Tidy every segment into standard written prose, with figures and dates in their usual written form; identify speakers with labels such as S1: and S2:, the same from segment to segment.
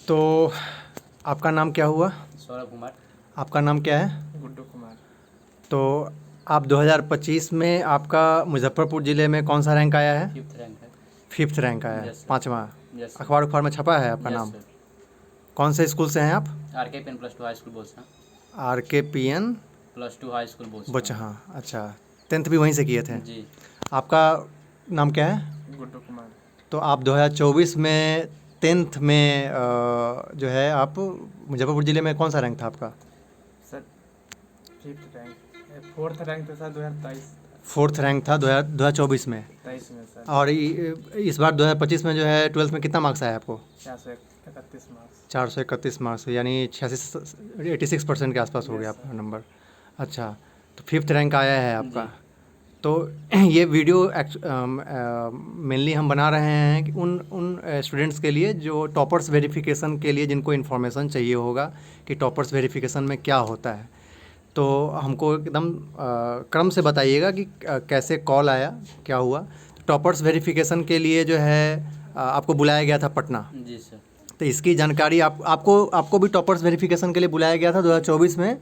S1: तो आपका नाम क्या हुआ?
S2: सौरभ कुमार।
S1: आपका नाम क्या है?
S3: गुड्डू कुमार।
S1: तो आप 2025 में आपका मुज़फ़्फ़रपुर ज़िले में कौन सा रैंक आया है?
S2: 5th रैंक है।
S1: 5th रैंक आया है,
S2: यस सर।
S1: 5वां।
S2: Yes sir.
S1: अखबार उखबार में छपा है आपका
S2: यस
S1: नाम?
S2: सर।
S1: कौन से स्कूल से हैं आप?
S2: RK पेन +2 high school Bolsa.
S1: RKPN
S2: +2 high school Bolsa.
S1: Bochahan. अच्छा, 10th भी वहीं से किए थे?
S2: जी।
S1: आपका नाम क्या है?
S3: गुड्डू कुमार।
S1: तो आप 2024 में 10th में जो है आप मुज़फ़्फ़रपुर ज़िले में कौन सा रैंक था आपका?
S3: Sir 5th rank, 4th rank तो सर 2023
S1: 4th रैंक था 2024 में।
S3: 23 में सर।
S1: और इस बार 2025 में जो है 12th में कितना मार्क्स आया आपको?
S3: 431 मार्क्स।
S1: 431 मार्क्स, यानी 86% के आसपास हो
S3: Yes,
S1: गया
S3: sir.
S1: आपका नंबर। अच्छा, तो 5th रैंक आया है आपका।
S2: जी।
S1: तो ये वीडियो मेनली हम बना रहे हैं कि उन स्टूडेंट्स के लिए जो टॉपर्स वेरिफिकेशन के लिए जिनको इन्फॉर्मेशन चाहिए होगा कि टॉपर्स वेरिफिकेशन में क्या होता है। तो हमको एकदम क्रम से बताइएगा कि कैसे कॉल आया, क्या हुआ। तो टॉपर्स वेरिफिकेशन के लिए जो है आपको बुलाया गया था पटना।
S2: जी सर।
S1: तो इसकी जानकारी आपको भी टॉपर्स वेरिफिकेशन के लिए बुलाया गया था 2024 में,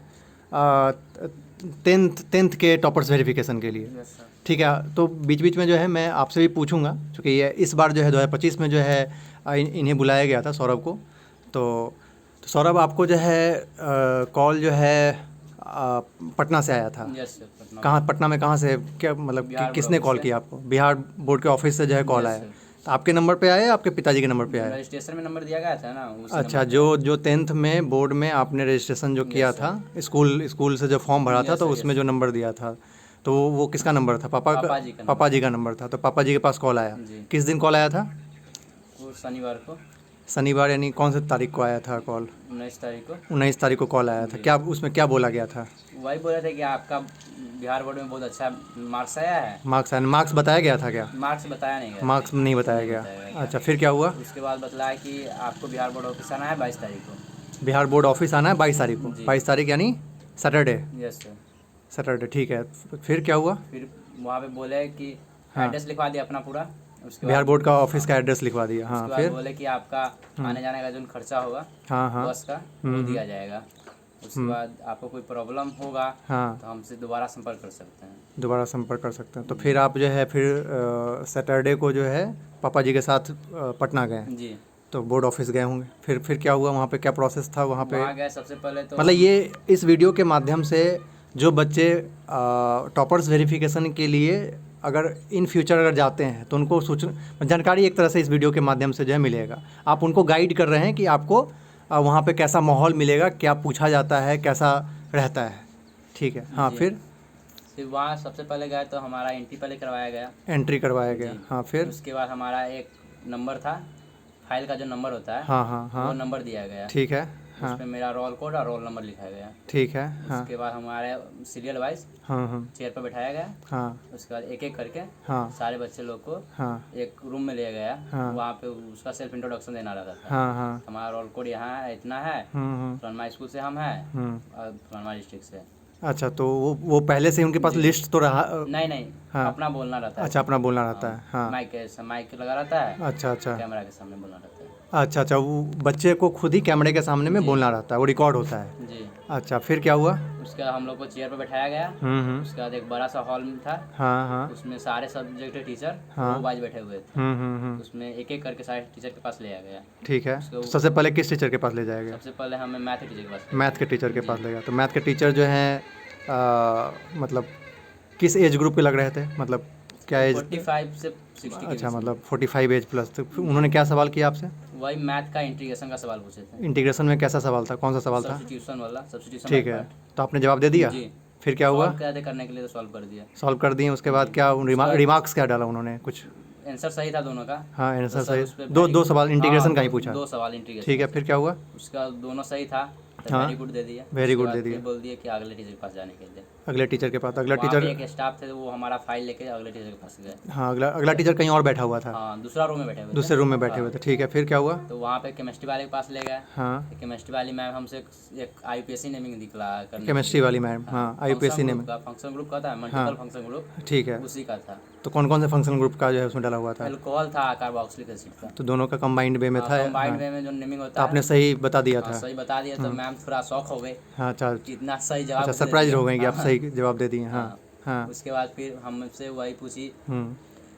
S1: 10th के टॉपर्स वेरिफिकेशन के लिए।
S3: Yes sir.
S1: ठीक है, तो बीच बीच में जो है मैं आपसे भी पूछूंगा, क्योंकि ये इस बार जो है 2025 में जो है इन्हें बुलाया गया था, सौरभ को। तो सौरभ, आपको जो है कॉल जो है पटना से आया था।
S2: Yes sir. पटना।
S1: कहाँ, पटना में कहाँ से, क्या मतलब
S2: बिहार बोर्ड
S1: किसने
S2: ऑफिस
S1: कॉल
S2: से।
S1: किया आपको? बिहार बोर्ड के ऑफिस से जो है कॉल
S2: यस
S1: आया।
S2: सर।
S1: तो आपके नंबर पे आया या आपके पिताजी के नंबर पे आया?
S2: रजिस्ट्रेशन में नंबर दिया गया था ना, उसी
S1: अच्छा,
S2: नंबर पे
S1: जो 10th में बोर्ड में आपने रजिस्ट्रेशन जो किया
S2: यस सर।
S1: था, स्कूल से जो फॉर्म भरा था,
S2: यस
S1: तो
S2: सर।
S1: उसमें
S2: यस
S1: जो
S2: सर।
S1: नंबर दिया था, तो वो किसका नंबर था?
S2: पापा जी का नंबर।
S1: पापा जी का नंबर था। तो पापा जी के पास कॉल आया।
S2: जी।
S1: किस दिन कॉल आया था?
S2: वो शनिवार को।
S1: शनिवार, यानी कौन से तारीख को आया था कॉल?
S2: 19 तारीख को।
S1: 19 तारीख को कॉल आया था।
S2: जी।
S1: क्या उसमें क्या बोला गया था?
S2: वही बोले थे कि आपका बिहार बोर्ड में बहुत अच्छा मार्क्स आया है।
S1: मार्क्स बताया गया था क्या?
S2: मार्क्स बताया नहीं गया।
S1: मार्क्स नहीं बताया
S2: नहीं
S1: गया।
S2: बताया गया।
S1: अच्छा, फिर क्या हुआ?
S2: उसके बाद बतलाया कि आपको बिहार बोर्ड ऑफिस आना है 22 तारीख को।
S1: बिहार बोर्ड ऑफिस आना है 22 तारीख को।
S2: जी।
S1: 22 तारीख यानी सैटरडे।
S2: Yes sir.
S1: सैटरडे, ठीक है। फिर क्या हुआ?
S2: फिर वहाँ पे बोले कि
S1: हाँ।
S2: एड्रेस लिखवा दिया अपना पूरा। उसके
S1: बिहार
S2: बाद
S1: बोर्ड का ऑफिस का एड्रेस लिखवा दिया। हाँ,
S2: उसके बाद
S1: फिर?
S2: बोले कि आपका आने जाने का जो खर्चा होगा
S1: हाँ हाँ।
S2: बस का वो दिया जाएगा। उसके बाद आपको कोई प्रॉब्लम होगा
S1: हाँ,
S2: तो हमसे दोबारा संपर्क कर सकते हैं।
S1: दोबारा संपर्क कर सकते हैं। तो फिर आप जो है फिर सैटरडे को जो है पापा जी के साथ पटना गए।
S2: जी।
S1: तो बोर्ड ऑफिस गए होंगे। फिर क्या हुआ वहाँ पे? क्या प्रोसेस था वहाँ पे?
S2: वहाँ गए सबसे पहले तो
S1: मतलब ये इस वीडियो के माध्यम से जो बच्चे टॉपर्स वेरिफिकेशन के लिए अगर इन फ्यूचर अगर जाते हैं तो उनको सूचना जानकारी एक तरह से इस वीडियो के माध्यम से जो है मिलेगा। आप उनको गाइड कर रहे हैं कि आपको वहाँ पे कैसा माहौल मिलेगा, क्या पूछा जाता है, कैसा रहता है। ठीक है, हाँ।
S2: जी।
S1: फिर
S2: वहाँ सबसे पहले गए तो हमारा एंट्री पहले करवाया गया।
S1: एंट्री करवाया गया।
S2: जी।
S1: हाँ, फिर?
S2: उसके बाद हमारा एक नंबर था, फाइल का जो नंबर होता है
S1: हाँ हाँ
S2: वो
S1: हाँ,
S2: नंबर दिया गया।
S1: ठीक है। हाँ,
S2: उसमें मेरा रोल कोड और रोल नंबर लिखा गया।
S1: ठीक है। हाँ
S2: उसके बाद हमारे सीरियल वाइज
S1: हाँ हाँ
S2: चेयर पर बैठाया गया।
S1: हाँ
S2: उसके बाद एक एक करके
S1: हाँ
S2: सारे बच्चे लोग को
S1: हाँ
S2: एक रूम में ले गया।
S1: हाँ।
S2: वहाँ पे उसका सेल्फ इंट्रोडक्शन देना रहता था।
S1: हाँ हाँ।
S2: हमारा रोल कोड यहाँ है, इतना है, फलाना स्कूल से हम हैं और फलाना डिस्ट्रिक्ट से।
S1: अच्छा, तो वो पहले से उनके पास
S2: जी।
S1: लिस्ट तो रहा?
S2: नहीं,
S1: हाँ।
S2: अपना बोलना रहता है।
S1: अच्छा, अपना बोलना रहता है। हाँ।
S2: माइक लगा रहता है।
S1: अच्छा अच्छा
S2: कैमरा के सामने बोलना रहता है।
S1: अच्छा अच्छा, वो बच्चे को खुद ही कैमरे के सामने में
S2: जी।
S1: बोलना रहता है, वो रिकॉर्ड होता है।
S2: जी।
S1: अच्छा, फिर क्या हुआ?
S2: उसके बाद हम लोग को चेयर पर बैठाया गया। उसके बाद एक बड़ा सा हॉल था।
S1: हाँ हाँ
S2: उसमें सारे सब्जेक्ट के टीचर
S1: हाँ।
S2: वो बाज बैठे हुए थे। उसमें एक एक करके सारे टीचर के पास ले आया गया।
S1: ठीक है।
S2: उसको-
S1: तो सबसे पहले किस टीचर के पास ले जाएगा?
S2: सबसे पहले हमें मैथ टीचर के पास ले
S1: मैथ के टीचर के
S2: जी।
S1: पास ले गया। तो मैथ के टीचर जो हैं मतलब किस एज ग्रुप के लग रहे थे? मतलब क्या एज?
S2: 45 से 60 के
S1: अच्छा,
S2: बीच में।
S1: मतलब 45 एज प्लस। तो फिर उन्होंने क्या सवाल किया आपसे?
S2: वही मैथ का इंटीग्रेशन का सवाल पूछे थे।
S1: इंटीग्रेशन में कैसा सवाल था? कौन सा सवाल था?
S2: सब्स्टिट्यूशन वाला, सब्स्टिट्यूशन
S1: ठीक है, तो आपने जवाब दे दिया?
S2: जी।
S1: फिर क्या हुआ?
S2: सॉल्व कहते करने के लिए तो सॉल्व कर दिया।
S1: सॉल्व कर दिए। उसके बाद
S2: जी।
S1: क्या
S2: उसका-
S1: रिमार्क्स क्या डाला उन्होंने कुछ?
S2: आंसर सही था दोनों का।
S1: हाँ, आंसर
S2: तो सर
S1: सही।
S2: उस पे
S1: दो
S2: very
S1: दो
S2: good-
S1: सवाल इंटीग्रेशन
S2: हाँ,
S1: का ही पूछा?
S2: दो सवाल इंटीग्रेशन।
S1: ठीक है, फिर क्या हुआ?
S2: उसका दोनों सही था तो
S1: हाँ।
S2: वेरी गुड दे दिया।
S1: Very
S2: उसके
S1: good
S2: बाद
S1: दे
S2: फिर
S1: दिया।
S2: बोल दिया कि अगले टीचर के पास जाने के लिए।
S1: अगले टीचर के पास। अगला
S2: वहाँ
S1: टीचर,
S2: पे एक स्टाफ थे तो वो हमारा फाइल लेके अगले टीचर के पास गए।
S1: हाँ, अगला अगला टीचर कहीं और बैठा हुआ था,
S2: हाँ, दूसरा रूम में बैठे हुए थे।
S1: दूसरे रूम में बैठे हुए थे, ठीक है। फिर क्या हुआ?
S2: तो वहाँ पे केमिस्ट्री वाले के पास ले गए।
S1: हाँ,
S2: केमिस्ट्री वाली मैम हमसे एक IUPAC नेमिंग दिखला करने
S1: केमिस्ट्री वाली मैम, हाँ, IUPAC ने,
S2: फंक्शन ग्रुप का था, मल्टीपल फंक्शन ग्रुप,
S1: ठीक है।
S2: उसी का था।
S1: तो कौन कौन से फंक्शन ग्रुप का जो है उसमें डाला हुआ था?
S2: अल्कोहल था, कार्बोक्सिलिक एसिड था।
S1: तो दोनों का कंबाइंड वे में था।
S2: कंबाइंड
S1: हाँ,
S2: वे में जो नेमिंग
S1: तो
S2: होता है।
S1: आपने सही बता दिया
S2: हाँ,
S1: था।
S2: सही बता दिया तो मैम थोड़ा शॉक हो गए
S1: हाँ, अच्छा
S2: कि इतना सही जवाब
S1: अच्छा,
S2: दे
S1: सरप्राइज
S2: दिए।
S1: हो गए कि आप
S2: हाँ,
S1: सही जवाब दे दिए। हाँ हाँ।
S2: उसके बाद फिर हमसे वही पूछी,
S1: हम्म,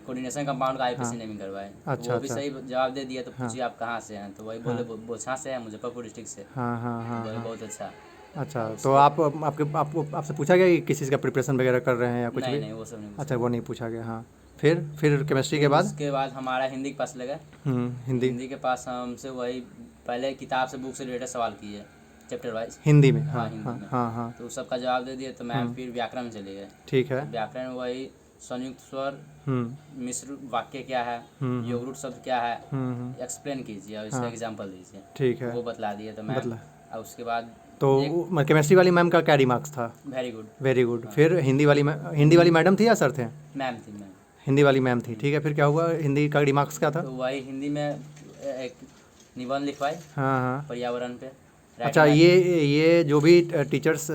S2: कोऑर्डिनेशन कंपाउंड का IUPAC नेमिंग करवाए। तो
S1: अच्छा,
S2: वो भी
S1: अच्छा।
S2: सही जवाब दे दिया। तो पूछी आप कहाँ से हैं? तो वही बोले बोछा से है, मुजफ्फरपुर डिस्ट्रिक्ट से।
S1: हाँ हाँ हाँ
S2: बोले
S1: हाँ।
S2: बहुत अच्छा।
S1: अच्छा, तो आपसे पूछा गया कि किस चीज़ का प्रिपरेशन वगैरह कर रहे हैं या कुछ
S2: नहीं
S1: भी?
S2: नहीं, वो सब नहीं पूछा।
S1: अच्छा, वो नहीं पूछा गया। हाँ, फिर केमिस्ट्री के बाद?
S2: उसके बाद हमारा हिंदी के पास लगे।
S1: हिंदी,
S2: हिंदी के पास हमसे वही पहले किताब से, बुक से रिलेटेड सवाल किए, चैप्टर वाइज।
S1: हिंदी में,
S2: हाँ,
S1: हाँ
S2: हिंदी
S1: हाँ
S2: में।
S1: हाँ हाँ,
S2: तो सबका जवाब दे दिए। तो मैम फिर व्याकरण में चले गए।
S1: ठीक है।
S2: व्याकरण में वही संयुक्त स्वर, मिश्र वाक्य क्या है, योगरूट शब्द क्या है, एक्सप्लेन कीजिए और इसका एग्जांपल दीजिए।
S1: ठीक है।
S2: वो बतला दिए। तो मैम, और उसके बाद
S1: तो केमिस्ट्री वाली मैम का क्या रिमार्क्स था?
S2: Very good.
S1: Very good. फिर हिंदी वाली मैडम थी या सर थे?
S2: मैम थी मैम।
S1: हिंदी वाली मैम थी, ठीक है। फिर क्या हुआ? हिंदी का रिमार्क्स क्या था?
S2: तो वही हिंदी में एक निबंध लिखवाए
S1: हाँ हाँ।
S2: पर्यावरण पे।
S1: अच्छा, ये जो भी टीचर्स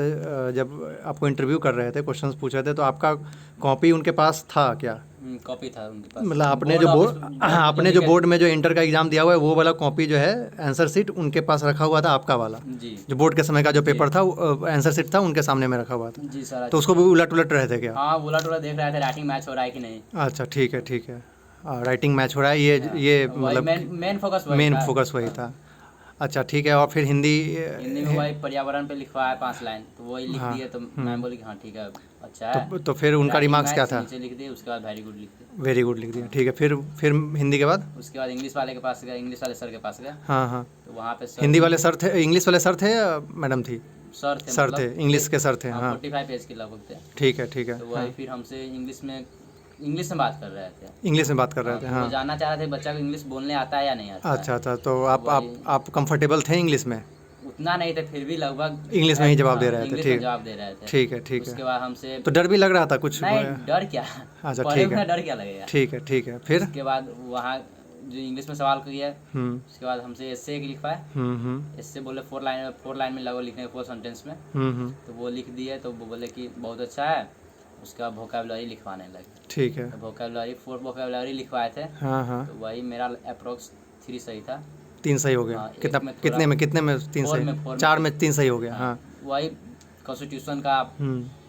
S1: जब आपको इंटरव्यू कर रहे थे, क्वेश्चंस पूछ रहे थे, तो आपका कॉपी उनके पास था क्या?
S2: कॉपी था उनके पास।
S1: मतलब आपने जो बोर्ड में जो इंटर का एग्ज़ाम दिया हुआ है, वो वाला कॉपी जो है आंसर शीट उनके पास रखा हुआ था, आपका वाला
S2: जी
S1: जो बोर्ड के समय का जो पेपर था, आंसर शीट था उनके सामने में रखा हुआ था।
S2: जी सर।
S1: तो उसको भी उलट उलट रहे थे क्या?
S2: हाँ, उलट उलट देख रहे थे राइटिंग मैच हो रहा है कि नहीं।
S1: अच्छा, ठीक है ठीक है। राइटिंग मैच हो रहा है, ये मतलब
S2: मेन फोकस
S1: वही था। अच्छा, ठीक है। और फिर हिंदी
S2: में वही पर्यावरण पे लिखवाया 5 लाइन। तो वही लिख दिए। तो मैम बोली कि हाँ ठीक है, अच्छा है।
S1: तो फिर उनका रिमार्क्स क्या था?
S2: नीचे लिख दिए। उसके बाद वेरी गुड लिख दिए।
S1: वेरी गुड लिख दिया, ठीक है। फिर हिंदी के बाद?
S2: उसके बाद इंग्लिश वाले के पास गए, इंग्लिश वाले सर के पास गए।
S1: हाँ हाँ।
S2: तो वहाँ पे सर,
S1: हिंदी वाले सर थे, इंग्लिश वाले सर थे या मैडम थी?
S2: सर थे।
S1: सर थे, इंग्लिश के सर थे। हाँ,
S2: 45 पेज के लगभग थे।
S1: ठीक है ठीक है।
S2: तो वही फिर हमसे इंग्लिश में बात कर रहे थे।
S1: इंग्लिश में बात कर रहे थे,
S2: वो
S1: हाँ।
S2: जानना चाह रहे थे बच्चा को इंग्लिश बोलने आता है या नहीं आता है।
S1: अच्छा अच्छा, तो आप कंफर्टेबल थे इंग्लिश में?
S2: उतना नहीं थे, फिर भी लगभग
S1: इंग्लिश में ही जवाब दे रहे थे,
S2: इंग्लिश
S1: ठीक
S2: में जवाब दे रहे थे।
S1: ठीक है ठीक
S2: उसके
S1: है।
S2: बाद हमसे
S1: तो डर भी लग रहा था कुछ?
S2: नहीं, डर क्या।
S1: अच्छा,
S2: पढ़े
S1: ठीक
S2: हुए
S1: है
S2: डर क्या लगेगा।
S1: ठीक है ठीक है। फिर
S2: उसके बाद वहाँ जो इंग्लिश में सवाल किया,
S1: हम्म
S2: उसके बाद हमसे एस्से लिखवाए। एस्से बोले 4 लाइन में लगभग लिखने 4 सेंटेंस में। तो वो लिख दिए। तो वो बोले कि बहुत अच्छा है। उसके बाद वोकैबुलरी लिखवाने लगे।
S1: ठीक है।
S2: तो वोकैबुलरी 4 वोकैबुलरी लिखवाए थे।
S1: हाँ हाँ।
S2: तो वही मेरा अप्रोक्स 3 सही था।
S1: 3 सही हो गया?
S2: हाँ, एक
S1: कितना,
S2: में थोड़ा-
S1: कितने में 3
S2: 4
S1: सही?
S2: में, 4 में
S1: 4 में 3 सही हो गया। हाँ,
S2: वही कॉन्स्टिट्यूशन का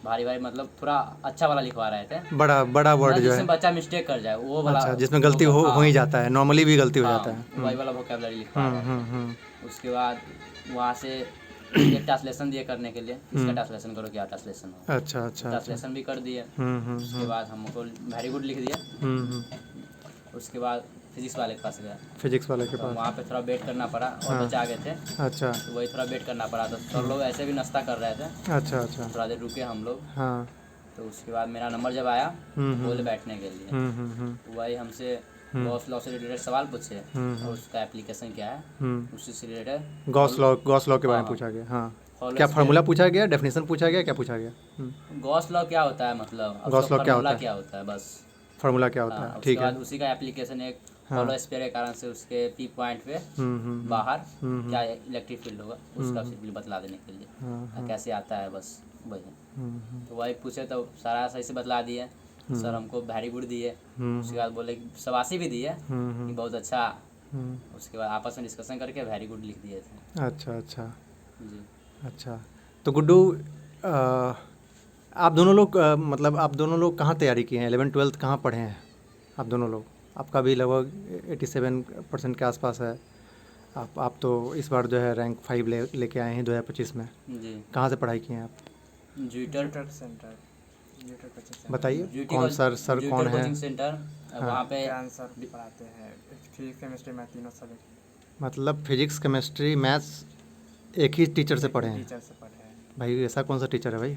S2: भारी मतलब थोड़ा अच्छा वाला लिखवा रहे थे।
S1: बड़ा वर्ड जो है,
S2: जिसमें बच्चा मिस्टेक कर जाए वो वाला।
S1: अच्छा, जिसमें गलती हो ही जाता है, नॉर्मली भी गलती हो जाता है।
S2: वही वाला वोकैबुलरी लिखवा रहे थे। उसके बाद वहाँ से एक ट्रांसलेशन दिए करने के लिए, इसका ट्रांसलेशन करो, क्या ट्रांसलेशन हो।
S1: अच्छा अच्छा।
S2: ट्रांसलेशन भी कर दिए। उसके बाद हमको वेरी गुड लिख दिया। उसके बाद फिजिक्स वाले के पास गया।
S1: फिजिक्स वाले के
S2: तो
S1: पास?
S2: वहाँ पे थोड़ा वेट करना पड़ा और बच्चे आ गए थे।
S1: अच्छा।
S2: तो वही थोड़ा वेट करना पड़ा। तो सर लोग ऐसे भी नाश्ता कर रहे थे।
S1: अच्छा अच्छा।
S2: थोड़ा देर रुके हम लोग।
S1: हाँ।
S2: तो उसके बाद मेरा नंबर जब आया बोले बैठने के लिए। तो वही हमसे गॉस लॉ से रिलेटेड सवाल पूछे और उसका एप्लीकेशन क्या है, उसी से रिलेटेड
S1: गॉस लॉ के बारे में पूछा गया। हाँ, क्या फार्मूला पूछा गया, डेफिनेशन पूछा गया, क्या पूछा गया?
S2: गॉस लॉ क्या होता है, मतलब
S1: गॉस लॉ क्या
S2: होता है बस
S1: फार्मूला क्या होता है, ठीक है।
S2: उसी का एप्लीकेशन एक फॉलो स्पेयर के कारण से उसके पी पॉइंट पे बाहर क्या इलेक्ट्रिक फील्ड होगा उसका सिंपली बतला देने के लिए कैसे आता है, बस वही। तो वही पूछे तो सारा सही से बतला दिए। सर हमको वेरी गुड दिए। उसके बाद बोले शाबाशी भी दिए कि बहुत अच्छा। उसके बाद आपस में डिस्कशन करके वेरी गुड लिख दिए थे।
S1: अच्छा अच्छा
S2: जी।
S1: अच्छा, तो गुड्डू आप दोनों लोग मतलब आप दोनों लोग कहाँ तैयारी किए हैं? 11th 12th कहाँ पढ़े हैं आप दोनों लोग? आपका भी लगभग 87% के आसपास है। आप तो इस बार जो है रैंक 5 लेके आए हैं 2025 में।
S2: जी।
S1: कहाँ से पढ़ाई किए हैं आप?
S2: Zwitter
S3: centre, zwitter coaching centre.
S1: बताइए कौन सर कौन है?
S2: कोचिंग सेंटर वहाँ पे
S3: आंसर पढ़ाते हैं, फिजिक्स केमिस्ट्री मैथ तीनों सब्जेक्ट।
S1: मतलब फिजिक्स केमिस्ट्री मैथ्स एक ही टीचर से पढ़े हैं?
S3: टीचर से पढ़े हैं।
S1: भाई ऐसा कौन सा टीचर है भाई?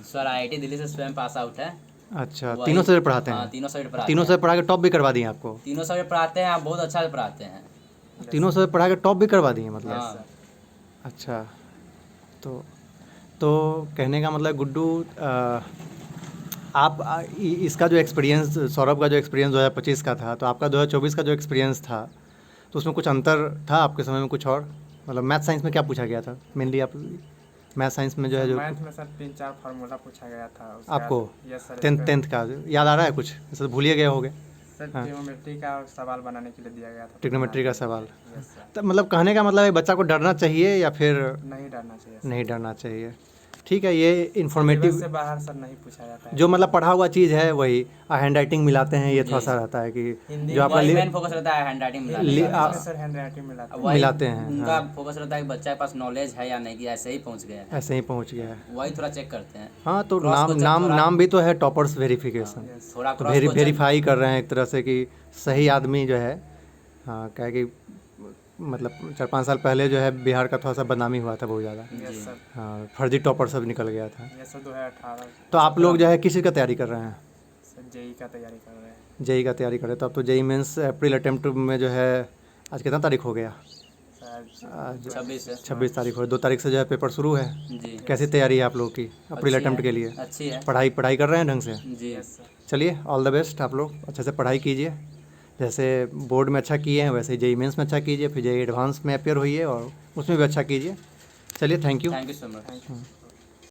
S2: सर IIT दिल्ली से स्वयं पास आउट है।
S1: अच्छा, तीनों सब्जेक्ट पढ़ाते हैं?
S2: हाँ, तीनों सब्जेक्ट पढ़ाते हैं।
S1: तीनों सब्जेक्ट पढ़ा के टॉप भी करवा दिए आपको?
S2: तीनों सब्जेक्ट पढ़ाते हैं, आप बहुत अच्छा से पढ़ाते हैं।
S1: तीनों सब्जेक्ट पढ़ा के टॉप भी करवा दिए मतलब?
S2: हाँ।
S1: अच्छा, तो तो कहने का मतलब गुड्डू आप इसका जो एक्सपीरियंस, सौरभ का जो एक्सपीरियंस 2025 का था, तो आपका 2024 का जो एक्सपीरियंस था, तो उसमें कुछ अंतर था आपके समय में कुछ और? मतलब मैथ साइंस में क्या पूछा गया था मेनली? आप मैथ साइंस में जो है जो
S3: मैथ में सर 3-4 फार्मूला पूछा गया था उसके
S1: आपको
S3: बाद- यस सर।
S1: टेंथ का याद आ रहा है कुछ? जैसे भूल गए होगे।
S3: सर
S1: हाँ।
S3: ट्रिग्नोमेट्री का सवाल बनाने के लिए दिया गया था।
S1: ट्रिग्नोमेट्री का सवाल।
S3: Yes sir.
S1: तो मतलब कहने का मतलब है बच्चा को डरना चाहिए या फिर
S3: नहीं डरना चाहिए सर।
S1: नहीं डरना चाहिए? ठीक है, ये इन्फॉर्मेटिव
S3: सिलेबस से बाहर सर नहीं पूछा जाता है।
S1: जो मतलब पढ़ा हुआ चीज़ है वही हैंड राइटिंग मिलाते हैं, ये थोड़ा
S2: जी।
S1: सा रहता है कि
S3: हिंदी
S1: जो आपका
S2: वही मेन फोकस रहता है हैंड राइटिंग मिलाने
S1: ले-
S2: का।
S1: आ-
S3: सर हैंड राइटिंग मिलाते हैं।
S2: वही
S1: मिलाते हैं,
S2: उनका
S1: हाँ।
S2: फोकस रहता है कि बच्चा के पास नॉलेज है या नहीं, कि ऐसे ही पहुंच गया है,
S1: ऐसे ही पहुंच गया है।
S2: वही थोड़ा चेक करते हैं।
S1: हाँ, तो
S2: Cross
S1: नाम
S2: को
S1: नाम
S2: थोड़ा-
S1: नाम भी तो है टॉपर्स वेरिफिकेशन,
S3: यस।
S2: थोड़ा
S1: तो
S2: क्रॉस को
S1: वेरीफाई कर रहे हैं एक तरह से कि सही आदमी जो है। हाँ, क्या कि मतलब 4-5 साल पहले जो है बिहार का थोड़ा सा बदनामी हुआ था बहुत ज़्यादा।
S3: यस
S2: जी।
S3: सर।
S1: हाँ, फर्जी टॉपर सब निकल गया था।
S3: यस सर 2018
S1: तो आप लोग जो है किसी का तैयारी कर रहे हैं?
S3: सर जेई का तैयारी कर रहे हैं
S1: जेई का तैयारी कर रहे हैं, तो अब तो जेई मेंस अप्रैल अटेम्प्ट में जो है, आज कितना तारीख हो गया?
S3: सर।
S1: आज
S2: 26 है
S1: 26 तारीख हो, 2 तारीख से जो है पेपर शुरू है।
S2: जी।
S1: कैसी तैयारी है आप लोग की अप्रैल
S2: अच्छी
S1: अटेम्प्ट
S2: है,
S1: के लिए?
S2: अच्छी है
S1: पढ़ाई कर रहे हैं ढंग से?
S2: जी।
S3: Yes sir.
S1: चलिए, ऑल द बेस्ट। आप लोग अच्छे से पढ़ाई कीजिए, जैसे बोर्ड में अच्छा किए हैं वैसे जेई मेंस में अच्छा कीजिए, फिर जेई एडवांस में अपेयर होइए और उसमें भी अच्छा कीजिए। चलिए, thank you.
S2: Thank you so much.
S3: Thank you.